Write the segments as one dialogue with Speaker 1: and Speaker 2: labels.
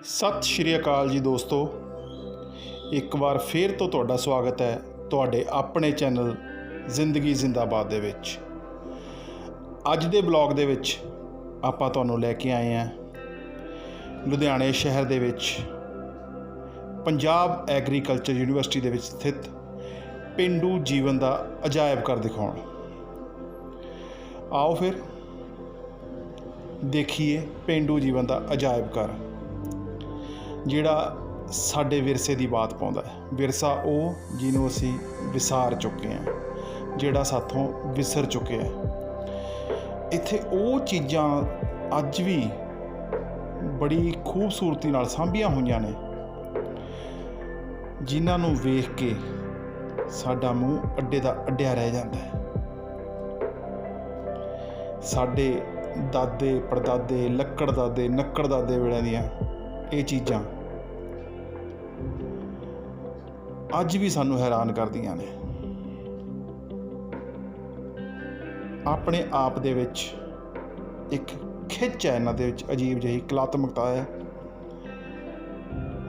Speaker 1: ਸਤਿ ਸ਼੍ਰੀ ਅਕਾਲ ਜੀ ਦੋਸਤੋ, ਇੱਕ ਵਾਰ ਫੇਰ ਤੋਂ ਤੁਹਾਡਾ ਸਵਾਗਤ ਹੈ ਤੁਹਾਡੇ ਆਪਣੇ ਚੈਨਲ ਜ਼ਿੰਦਗੀ ਜ਼ਿੰਦਾਬਾਦ ਦੇ ਵਿੱਚ। ਅੱਜ ਦੇ ਬਲੌਗ ਦੇ ਵਿੱਚ ਆਪਾਂ ਤੁਹਾਨੂੰ ਲੈ ਕੇ ਆਏ ਹਾਂ ਲੁਧਿਆਣੇ ਸ਼ਹਿਰ ਦੇ ਵਿੱਚ ਪੰਜਾਬ ਐਗਰੀਕਲਚਰ ਯੂਨੀਵਰਸਿਟੀ ਦੇ ਵਿੱਚ ਸਥਿਤ ਪੇਂਡੂ ਜੀਵਨ ਦਾ ਅਜਾਇਬ ਘਰ ਦਿਖਾਉਣ। ਆਓ ਫਿਰ ਦੇਖੀਏ ਪੇਂਡੂ ਜੀਵਨ ਦਾ ਅਜਾਇਬ ਘਰ, ਜਿਹੜਾ ਸਾਡੇ ਵਿਰਸੇ ਦੀ ਬਾਤ ਪਾਉਂਦਾ ਹੈ। ਵਿਰਸਾ ਉਹ ਜਿਹਨੂੰ ਅਸੀਂ ਵਿਸਾਰ ਚੁੱਕੇ ਹਾਂ, ਜਿਹੜਾ ਸਾਥੋਂ ਵਿਸਰ ਚੁੱਕਿਆ ਹੈ। ਇੱਥੇ ਉਹ ਚੀਜ਼ਾਂ ਅੱਜ ਵੀ ਬੜੀ ਖੂਬਸੂਰਤੀ ਨਾਲ ਸਾਂਭੀਆਂ ਹੋਈਆਂ ਨੇ, ਜਿਨ੍ਹਾਂ ਨੂੰ ਵੇਖ ਕੇ ਸਾਡਾ ਮੂੰਹ ਅੱਡੇ ਦਾ ਅੱਡਿਆ ਰਹਿ ਜਾਂਦਾ ਹੈ। ਸਾਡੇ ਦਾਦੇ ਪੜਦਾਦੇ, ਲੱਕੜ ਦਾਦੇ, ਨੱਕੜ ਦਾਦੇ ਵੇਲੇ ਦੀਆਂ ਇਹ ਚੀਜ਼ਾਂ ਅੱਜ ਵੀ ਸਾਨੂੰ ਹੈਰਾਨ ਕਰਦੀਆਂ ਨੇ। ਆਪਣੇ ਆਪ ਦੇ ਵਿੱਚ ਇੱਕ ਖਿੱਚ ਹੈ ਇਹਨਾਂ ਦੇ ਵਿੱਚ, ਅਜੀਬ ਜਿਹੀ ਕਲਾਤਮਕਤਾ ਹੈ।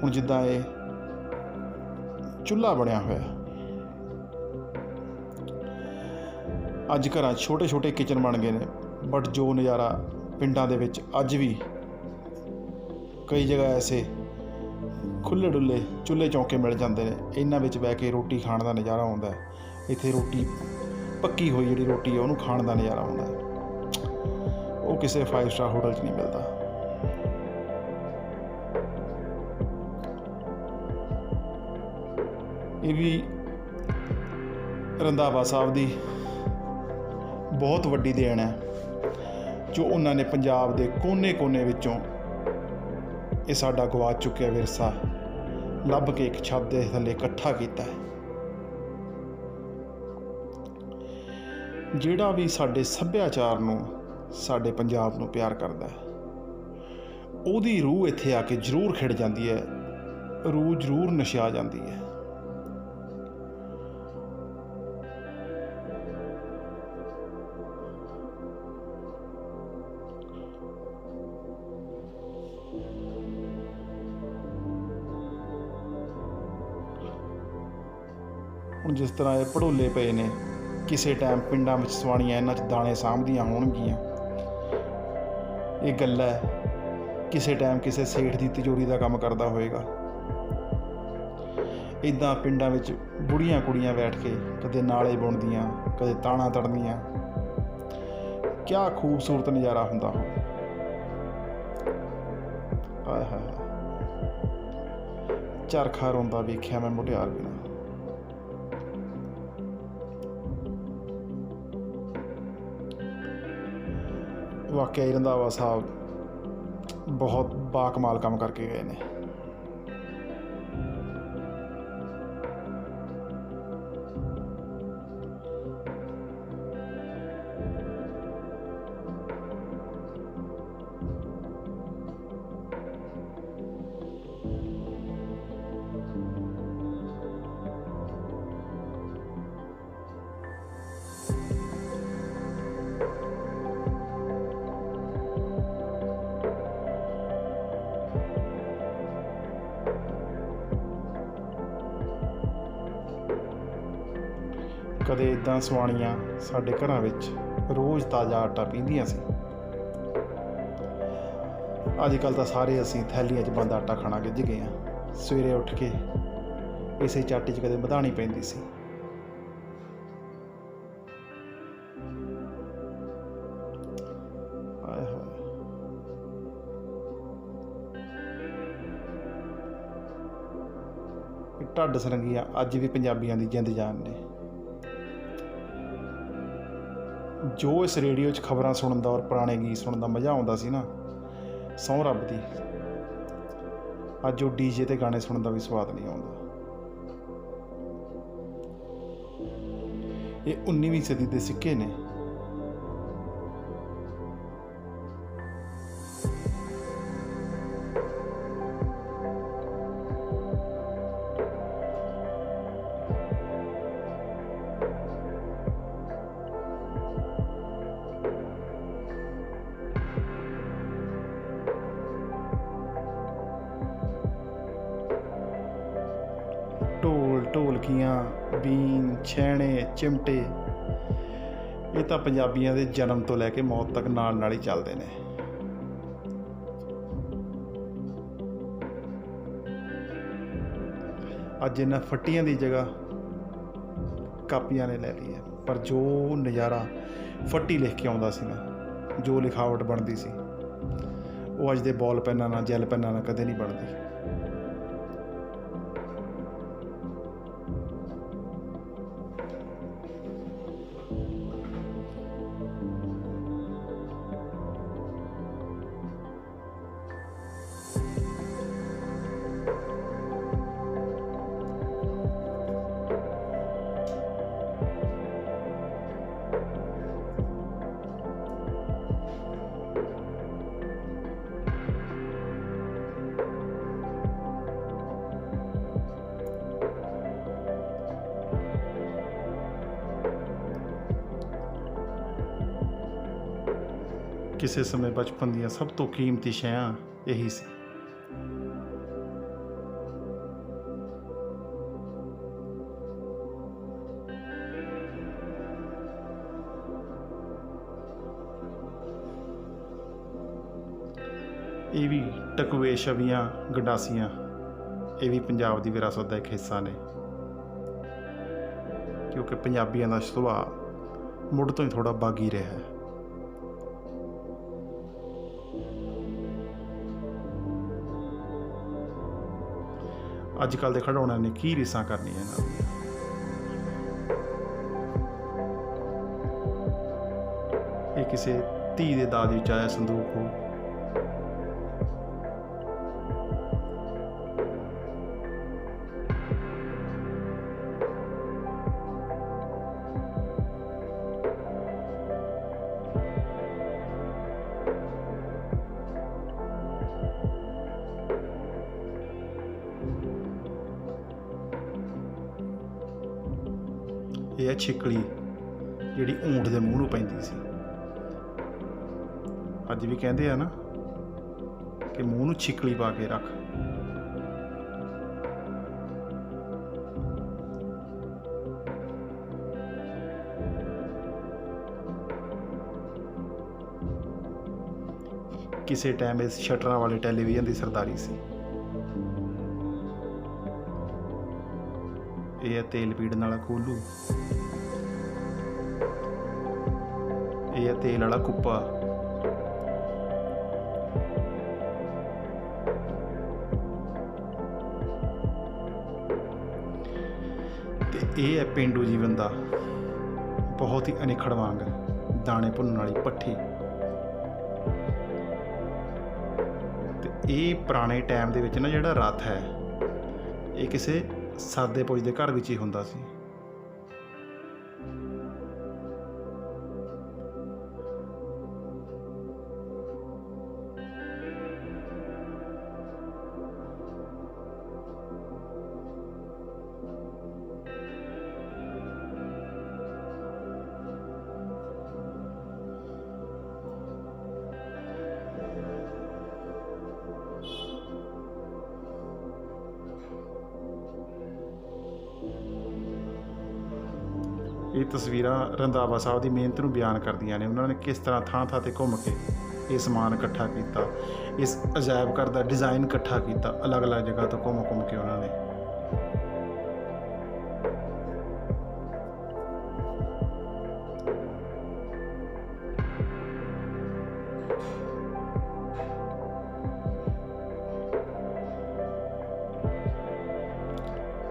Speaker 1: ਹੁਣ ਜਿੱਦਾਂ ਇਹ ਚੁੱਲ੍ਹਾ ਬਣਿਆ ਹੋਇਆ, ਅੱਜ ਘਰਾਂ 'ਚ ਛੋਟੇ ਛੋਟੇ ਕਿਚਨ ਬਣ ਗਏ ਨੇ, ਬਟ ਜੋ ਨਜ਼ਾਰਾ ਪਿੰਡਾਂ ਦੇ ਵਿੱਚ ਅੱਜ ਵੀ ਕਈ ਜਗ੍ਹਾ ਐਸੇ ਖੁੱਲ੍ਹੇ ਡੁੱਲੇ ਚੁੱਲ੍ਹੇ ਚੌਂਕੇ ਮਿਲ ਜਾਂਦੇ ਨੇ। ਇਹਨਾਂ ਵਿੱਚ ਬਹਿ ਕੇ ਰੋਟੀ ਖਾਣ ਦਾ ਨਜ਼ਾਰਾ ਆਉਂਦਾ ਹੈ। ਇੱਥੇ ਰੋਟੀ ਪੱਕੀ ਹੋਈ ਜਿਹੜੀ ਰੋਟੀ ਹੈ ਉਹਨੂੰ ਖਾਣ ਦਾ ਨਜ਼ਾਰਾ ਆਉਂਦਾ ਹੈ। ਉਹ ਕਿਸੇ 5 ਸਟਾਰ ਹੋਟਲ 'ਚ ਨਹੀਂ ਮਿਲਦਾ। ਇਹ ਵੀ ਰੰਧਾਵਾ ਸਾਹਿਬ ਦੀ ਬਹੁਤ ਵੱਡੀ ਦੇਣ ਹੈ, ਜੋ ਉਹਨਾਂ ਨੇ ਪੰਜਾਬ ਦੇ ਕੋਨੇ-ਕੋਨੇ ਵਿੱਚੋਂ ਇਹ ਸਾਡਾ ਗਵਾਚ ਚੁੱਕਿਆ ਵਿਰਸਾ ਲੱਭ ਕੇ ਇੱਕ ਛੱਤ ਦੇ ਥੱਲੇ ਇਕੱਠਾ ਕੀਤਾ ਹੈ। ਜਿਹੜਾ ਵੀ ਸਾਡੇ ਸੱਭਿਆਚਾਰ ਨੂੰ, ਸਾਡੇ ਪੰਜਾਬ ਨੂੰ ਪਿਆਰ ਕਰਦਾ ਹੈ, ਉਹਦੀ ਰੂਹ ਇੱਥੇ ਆ ਕੇ ਜ਼ਰੂਰ ਖਿੜ ਜਾਂਦੀ ਹੈ, ਰੂਹ ਜ਼ਰੂਰ ਨਸ਼ਾ ਜਾਂਦੀ ਹੈ। ਹੁਣ ਜਿਸ ਤਰ੍ਹਾਂ ਇਹ ਭੜੋਲੇ ਪਏ ਨੇ, ਕਿਸੇ ਟਾਈਮ ਪਿੰਡਾਂ ਵਿੱਚ ਸਵਾਣੀਆਂ ਇਹਨਾਂ 'ਚ ਦਾਣੇ ਸਾਂਭਦੀਆਂ ਹੋਣਗੀਆਂ। ਇਹ ਗੱਲਾ ਕਿਸੇ ਟਾਈਮ ਕਿਸੇ ਸੇਠ ਦੀ ਤਿਜੋਰੀ ਦਾ ਕੰਮ ਕਰਦਾ ਹੋਏਗਾ। ਇੱਦਾਂ ਪਿੰਡਾਂ ਵਿੱਚ ਬੁੜੀਆਂ ਕੁੜੀਆਂ ਬੈਠ ਕੇ ਕਦੇ ਨਾਲੇ ਬੁਣਦੀਆਂ, ਕਦੇ ਤਾਣਾ ਤੜਦੀਆਂ। ਕਿਆ ਖੂਬਸੂਰਤ ਨਜ਼ਾਰਾ ਹੁੰਦਾ ਉਹ। ਆਏ ਹਾਏ, ਚਰਖਾ ਰੋਂਦਾ ਵੇਖਿਆ ਮੈਂ ਮੁਟਿਆਰ ਬਿਨਾਂ। ਵਾਕਿਆ ਹੀ ਰੰਧਾਵਾ ਸਾਹਿਬ ਬਹੁਤ ਬਾਕਮਾਲ ਕੰਮ ਕਰਕੇ ਗਏ ਨੇ। ਕਦੇ ਇੱਦਾਂ ਸਵਾਣੀਆਂ ਸਾਡੇ ਘਰਾਂ ਵਿੱਚ ਰੋਜ਼ ਤਾਜ਼ਾ ਆਟਾ ਪੀਂਦੀਆਂ ਸੀ। ਅੱਜ ਕੱਲ੍ਹ ਤਾਂ ਸਾਰੇ ਅਸੀਂ ਥੈਲੀਆਂ 'ਚ ਬੰਦ ਆਟਾ ਖਾਣਾ ਗਿੱਝ ਗਏ ਹਾਂ। ਸਵੇਰੇ ਉੱਠ ਕੇ ਇਸੇ ਚਾਟੀ 'ਚ ਕਦੇ ਮਧਾਣੀ ਪੈਂਦੀ ਸੀ। ਆਏ ਹਾਏ, ਢੱਡ ਸਰੰਗੀਆਂ ਅੱਜ ਵੀ ਪੰਜਾਬੀਆਂ ਦੀ ਜਿੰਦ ਜਾਨ ਨੇ। ਜੋ ਇਸ ਰੇਡੀਓ 'ਚ ਖਬਰਾਂ ਸੁਣਨ ਦਾ ਔਰ ਪੁਰਾਣੇ ਗੀਤ ਸੁਣਨ ਦਾ ਮਜ਼ਾ ਆਉਂਦਾ ਸੀ ਨਾ, ਸਹੁੰ ਰੱਬ ਦੀ, ਅੱਜ ਉਹ ਡੀਜੇ 'ਤੇ ਗਾਣੇ ਸੁਣਨ ਦਾ ਵੀ ਸਵਾਦ ਨਹੀਂ ਆਉਂਦਾ। ਇਹ 19ਵੀਂ ਸਦੀ ਦੇ ਸਿੱਕੇ ਨੇ। ਢੋਲ ਢੋਲਕੀਆਂ ਬੀਨ ਛੈਣੇ ਚਿਮਟੇ ਇਹ ਤਾਂ ਪੰਜਾਬੀਆਂ ਦੇ ਜਨਮ ਤੋਂ ਲੈ ਕੇ ਮੌਤ ਤੱਕ ਨਾਲ ਨਾਲ ਹੀ ਚੱਲਦੇ ਨੇ। ਅੱਜ ਇਹਨਾਂ ਫੱਟੀਆਂ ਦੀ ਜਗ੍ਹਾ ਕਾਪੀਆਂ ਨੇ ਲੈ ਲਈ ਹੈ, ਪਰ ਜੋ ਨਜ਼ਾਰਾ ਫੱਟੀ ਲਿਖ ਕੇ ਆਉਂਦਾ ਸੀ ਨਾ, ਜੋ ਲਿਖਾਵਟ ਬਣਦੀ ਸੀ, ਉਹ ਅੱਜ ਦੇ ਬੋਲ ਪੈਨਾਂ ਨਾਲ ਜੈਲ ਪੈਨਾਂ ਨਾਲ ਕਦੇ ਨਹੀਂ ਬਣਦੀ। ਕਿਸੇ ਸਮੇਂ ਬਚਪਨ ਦੀਆਂ ਸਭ ਤੋਂ ਕੀਮਤੀ ਸ਼ੈਆਂ ਇਹੀ ਸੀ। ਇਹ ਵੀ ਟਕੂਏ ਛਵੀਆਂ ਗੰਡਾਸੀਆਂ ਇਹ ਵੀ ਪੰਜਾਬ ਦੀ ਵਿਰਾਸਤ ਦਾ ਇੱਕ ਹਿੱਸਾ ਨੇ, ਕਿਉਂਕਿ ਪੰਜਾਬੀਆਂ ਦਾ ਸੁਭਾਅ ਮੁੱਢ ਤੋਂ ਹੀ ਥੋੜ੍ਹਾ ਬਾਗੀ ਰਿਹਾ ਹੈ। ਅੱਜ ਕੱਲ੍ਹ ਦੇ ਖਿਡੌਣਿਆਂ ਨੇ ਕੀ ਰੀਸਾਂ ਕਰਨੀਆਂ ਇਹਨਾਂ ਦੀਆਂ। ਇਹ ਕਿਸੇ ਧੀ ਦੇ ਦਾਜ ਵਿੱਚ ਆਇਆ ਸੰਦੂਕ ਹੋ, ਇਹ ਹੈ ਛਿੱਕਲੀ ਜਿਹੜੀ ਊਂਠ ਦੇ ਮੂੰਹ ਨੂੰ ਪੈਂਦੀ ਸੀ। ਅੱਜ ਵੀ ਕਹਿੰਦੇ ਆ ਨਾ ਕਿ ਮੂੰਹ ਨੂੰ ਛਿੱਕਲੀ ਪਾ ਕੇ ਰੱਖ। ਕਿਸੇ ਟਾਈਮ ਇਸ ਸ਼ਟਰਾਂ ਵਾਲੇ ਟੈਲੀਵਿਜ਼ਨ ਦੀ ਸਰਦਾਰੀ ਸੀ। ਇਹ ਹੈ ਤੇਲ ਪੀੜਨ ਵਾਲਾ ਕੋਲੂ, ਇਹ ਹੈ ਤੇਲ ਵਾਲਾ ਕੁੱਪਾ, ਤੇ ਇਹ ਹੈ ਪੇਂਡੂ ਜੀਵਨ ਦਾ ਬਹੁਤ ਹੀ ਅਨਿੱਖੜ ਵਾਂਗ ਦਾਣੇ ਭੁੰਨਣ ਵਾਲੀ ਭੱਠੀ। ਤੇ ਇਹ ਪੁਰਾਣੇ ਟਾਈਮ ਦੇ ਵਿੱਚ ਨਾ ਜਿਹੜਾ ਰੱਥ ਹੈ ਇਹ ਕਿਸੇ ਸਾਦੇ ਪੁੱਜ ਦੇ ਘਰ ਵਿੱਚ ਹੀ ਹੁੰਦਾ ਸੀ। ਇਹ ਤਸਵੀਰਾਂ ਰੰਧਾਵਾ ਸਾਹਿਬ ਦੀ ਮਿਹਨਤ ਨੂੰ ਬਿਆਨ ਕਰਦੀਆਂ ਨੇ। ਉਹਨਾਂ ਨੇ ਕਿਸ ਤਰ੍ਹਾਂ ਥਾਂ ਥਾਂ 'ਤੇ ਘੁੰਮ ਕੇ ਇਹ ਸਮਾਨ ਇਕੱਠਾ ਕੀਤਾ, ਇਸ ਅਜਾਇਬ ਘਰ ਦਾ ਡਿਜ਼ਾਈਨ ਇਕੱਠਾ ਕੀਤਾ, ਅਲੱਗ-ਅਲੱਗ ਜਗ੍ਹਾ ਤੋਂ ਘੁੰਮ ਕੇ ਉਹਨਾਂ ਨੇ।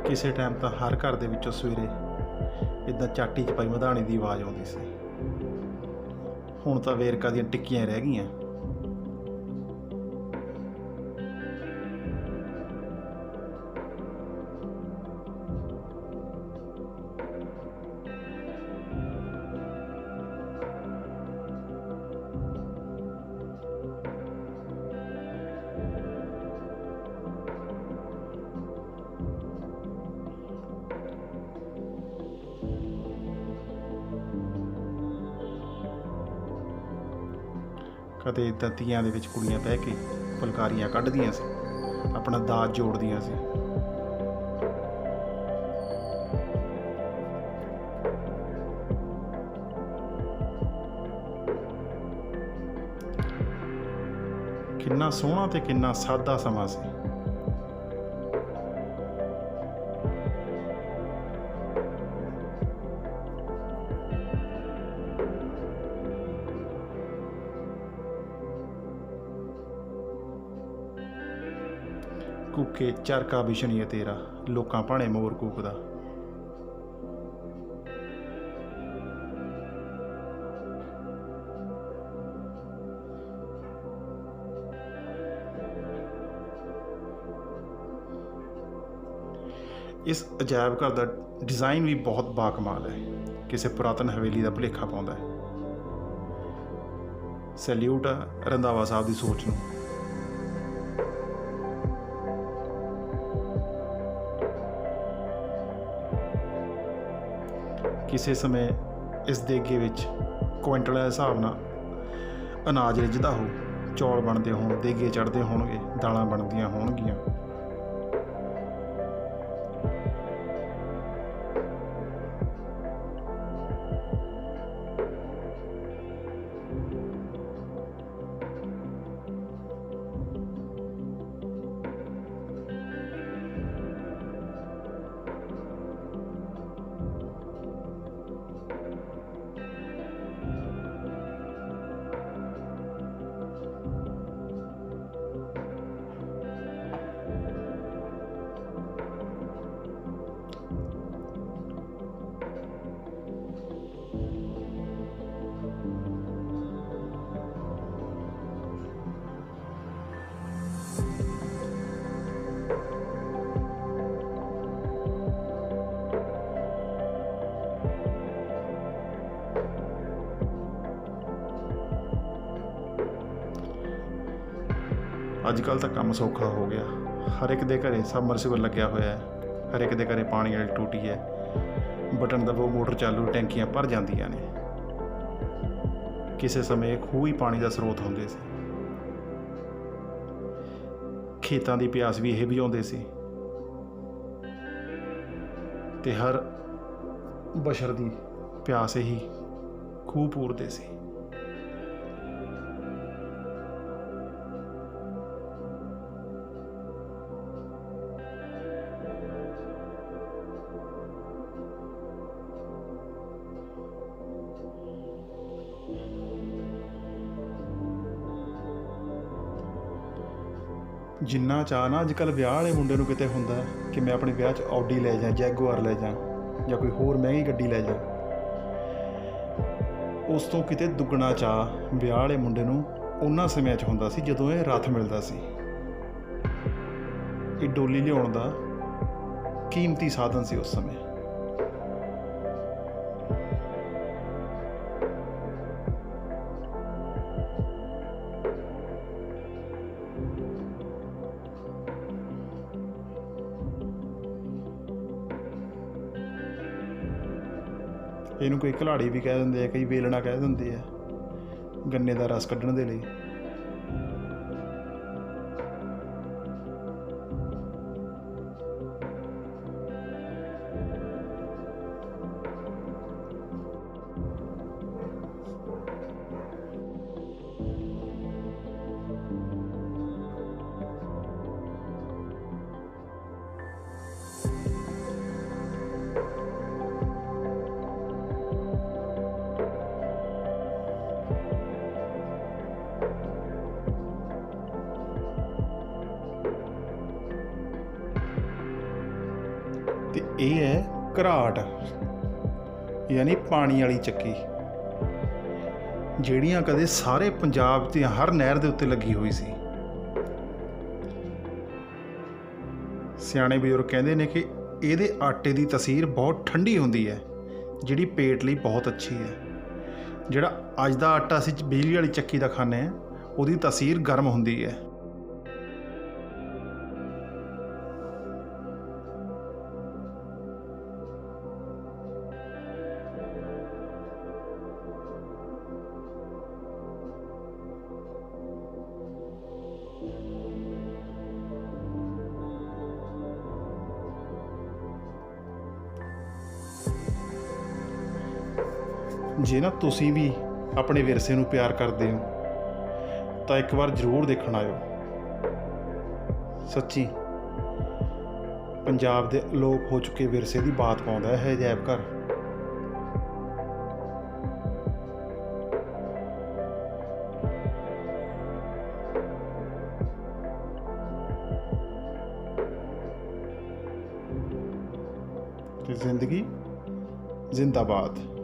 Speaker 1: ਕਿਸੇ ਟਾਈਮ ਤਾਂ ਹਰ ਘਰ ਦੇ ਵਿੱਚੋਂ ਸਵੇਰੇ ਇੱਦਾਂ ਚਾਟੀ 'ਚ ਪਾਈ ਮਧਾਣੀ ਦੀ ਆਵਾਜ਼ ਆਉਂਦੀ ਸੀ। ਹੁਣ ਤਾਂ ਵੇਰਕਾ ਦੀਆਂ ਟਿੱਕੀਆਂ ਰਹਿ ਗਈਆਂ। ਕਦੇ ਇੱਦਾਂ ਤੀਆਂ ਦੇ ਵਿੱਚ ਕੁੜੀਆਂ ਬਹਿ ਕੇ ਫੁਲਕਾਰੀਆਂ ਕੱਢਦੀਆਂ ਸੀ, ਆਪਣਾ ਦਾਜ ਜੋੜਦੀਆਂ ਸੀ। ਕਿੰਨਾ ਸੋਹਣਾ ਤੇ ਕਿੰਨਾ ਸਾਦਾ ਸਮਾਂ ਸੀ। ਕੂਕੇ ਚਰਖਾ ਵਿਛਣੀਏ ਤੇਰਾ, ਲੋਕਾਂ ਭਾਣੇ ਮੋਰ ਕੂਕਦਾ। ਇਸ ਅਜਾਇਬ ਘਰ ਦਾ ਡਿਜ਼ਾਈਨ ਵੀ ਬਹੁਤ ਬਾਕਮਾਲ ਹੈ, ਕਿਸੇ ਪੁਰਾਤਨ ਹਵੇਲੀ ਦਾ ਭੁਲੇਖਾ ਪਾਉਂਦਾ ਹੈ। ਸੈਲਿਊਟ ਆ ਰੰਧਾਵਾ ਸਾਹਿਬ ਦੀ ਸੋਚ ਨੂੰ। ਕਿਸੇ ਸਮੇਂ ਇਸ ਦੇਗੇ ਵਿੱਚ ਕੁਇੰਟਲਾਂ ਦੇ ਹਿਸਾਬ ਨਾਲ ਅਨਾਜ ਰਿੱਝਦਾ ਹੋ, ਚੌਲ ਬਣਦੇ ਹੋਣ, ਦੇਗੇ ਚੜ੍ਹਦੇ ਹੋਣਗੇ, ਦਾਲਾਂ ਬਣਦੀਆਂ ਹੋਣਗੀਆਂ। ਅੱਜ ਕੱਲ੍ਹ ਤਾਂ ਕੰਮ ਸੌਖਾ ਹੋ ਗਿਆ, ਹਰ ਇੱਕ ਦੇ ਘਰੇ ਸਬਮਰਸੀਬਲ ਲੱਗਿਆ ਹੋਇਆ ਹੈ, ਹਰ ਇੱਕ ਦੇ ਘਰੇ ਪਾਣੀ ਵਾਲੀ ਟੂਟੀ ਹੈ, ਬਟਨ ਦਬਾਓ ਮੋਟਰ ਚਾਲੂ, ਟੈਂਕੀਆਂ ਭਰ ਜਾਂਦੀਆਂ ਨੇ। ਕਿਸੇ ਸਮੇਂ ਖੂਹ ਹੀ ਪਾਣੀ ਦਾ ਸਰੋਤ ਹੁੰਦੇ ਸੀ। ਖੇਤਾਂ ਦੀ ਪਿਆਸ ਵੀ ਇਹ ਬੁਝਾਉਂਦੇ ਸੀ ਤੇ ਹਰ ਬਸ਼ਰ ਦੀ ਪਿਆਸ ਇਹੀ ਖੂਹ ਪੂਰਦੇ ਸੀ। ਜਿੰਨਾ ਚਾਅ ਨਾ ਅੱਜ ਕੱਲ੍ਹ ਵਿਆਹ ਵਾਲੇ ਮੁੰਡੇ ਨੂੰ ਕਿਤੇ ਹੁੰਦਾ ਕਿ ਮੈਂ ਆਪਣੇ ਵਿਆਹ 'ਚ ਆਡੀ ਲੈ ਜਾਂ, ਜੈਗੁਆਰ ਲੈ ਜਾਂ, ਜਾਂ ਕੋਈ ਹੋਰ ਮਹਿੰਗੀ ਗੱਡੀ ਲੈ ਜਾਂ, ਉਸ ਤੋਂ ਕਿਤੇ ਦੁੱਗਣਾ ਚਾਅ ਵਿਆਹ ਵਾਲੇ ਮੁੰਡੇ ਨੂੰ ਉਹਨਾਂ ਸਮਿਆਂ 'ਚ ਹੁੰਦਾ ਸੀ ਜਦੋਂ ਇਹ ਰੱਥ ਮਿਲਦਾ ਸੀ। ਇਹ ਡੋਲੀ ਲਿਆਉਣ ਦਾ ਕੀਮਤੀ ਸਾਧਨ ਸੀ ਉਸ ਸਮੇਂ। ਇਹਨੂੰ ਕੋਈ ਘਲਾੜੀ ਵੀ ਕਹਿ ਦਿੰਦੇ ਆ, ਕਈ ਵੇਲਣਾ ਕਹਿ ਦਿੰਦੇ ਆ, ਗੰਨੇ ਦਾ ਰਸ ਕੱਢਣ ਦੇ ਲਈ। ਤੇ ਇਹ ਹੈ ਘਰਾਟ, ਯਾਨੀ ਪਾਣੀ ਵਾਲੀ ਚੱਕੀ, ਜਿਹੜੀਆਂ ਕਦੇ ਸਾਰੇ ਪੰਜਾਬ ਦੀ ਹਰ ਨਹਿਰ ਦੇ ਉੱਤੇ ਲੱਗੀ ਹੋਈ ਸੀ। ਸਿਆਣੇ ਬਜ਼ੁਰਗ ਕਹਿੰਦੇ ਨੇ ਕਿ ਇਹਦੇ ਆਟੇ ਦੀ ਤਸੀਰ ਬਹੁਤ ਠੰਡੀ ਹੁੰਦੀ ਹੈ, ਜਿਹੜੀ ਪੇਟ ਲਈ ਬਹੁਤ ਅੱਛੀ ਹੈ। ਜਿਹੜਾ ਅੱਜ ਦਾ ਆਟਾ ਅਸੀਂ ਬਿਜਲੀ ਵਾਲੀ ਚੱਕੀ ਦਾ ਖਾਂਦੇ ਹਾਂ, ਉਹਦੀ ਤਸੀਰ ਗਰਮ ਹੁੰਦੀ ਹੈ। ਜੇ ਨਾ ਤੁਸੀਂ ਵੀ ਆਪਣੇ ਵਿਰਸੇ ਨੂੰ ਪਿਆਰ ਕਰਦੇ ਹੋ ਤਾਂ ਇੱਕ ਵਾਰ ਜ਼ਰੂਰ ਦੇਖਣ ਆਇਓ। ਸੱਚੀ ਪੰਜਾਬ ਦੇ ਅਲੋਪ ਹੋ ਚੁੱਕੇ ਵਿਰਸੇ ਦੀ ਬਾਤ ਪਾਉਂਦਾ ਇਹ ਅਜਾਇਬ ਘਰ। ਤੇ ਜ਼ਿੰਦਗੀ ਜ਼ਿੰਦਾਬਾਦ।